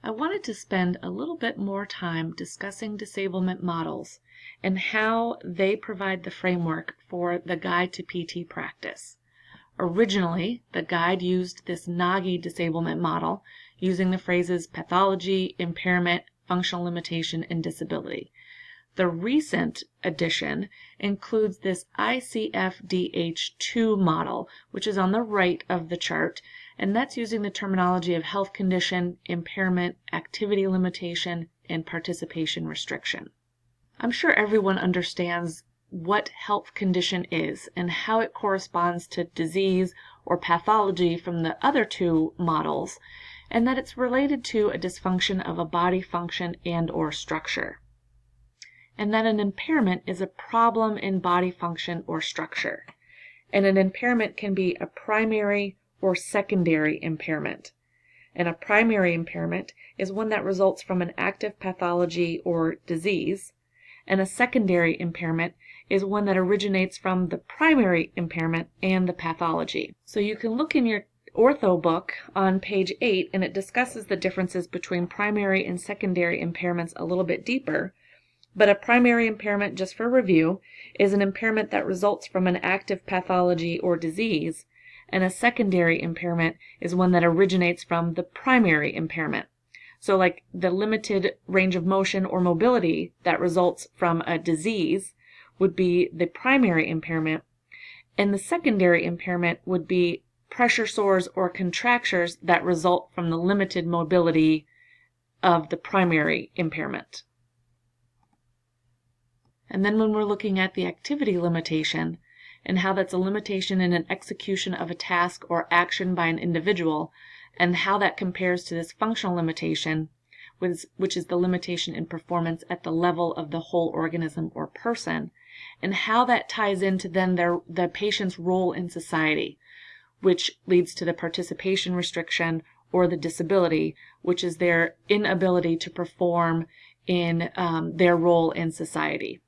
I wanted to spend a little bit more time discussing disablement models and how they provide the framework for the Guide to PT Practice. Originally, the guide used this Nagy disablement model using the phrases pathology, impairment, functional limitation, and disability. The recent edition includes this ICF-DH2 model, which is on the right of the chart, and that's using the terminology of health condition, impairment, activity limitation, and participation restriction. I'm sure everyone understands what health condition is and how it corresponds to disease or pathology from the other two models, and that it's related to a dysfunction of a body function and/or structure. And that an impairment is a problem in body function or structure. And an impairment can be a primary or secondary impairment. And a primary impairment is one that results from an active pathology or disease, and a secondary impairment is one that originates from the primary impairment and the pathology. So you can look in your ortho book on page 8, and it discusses the differences between primary and secondary impairments a little bit deeper. But a primary impairment, just for review, is an impairment that results from an active pathology or disease, and a secondary impairment is one that originates from the primary impairment. So like the limited range of motion or mobility that results from a disease would be the primary impairment, and the secondary impairment would be pressure sores or contractures that result from the limited mobility of the primary impairment. And then when we're looking at the activity limitation and how that's a limitation in an execution of a task or action by an individual, and how that compares to this functional limitation, which is the limitation in performance at the level of the whole organism or person, and how that ties into then the patient's role in society, which leads to the participation restriction or the disability, which is their inability to perform in their role in society.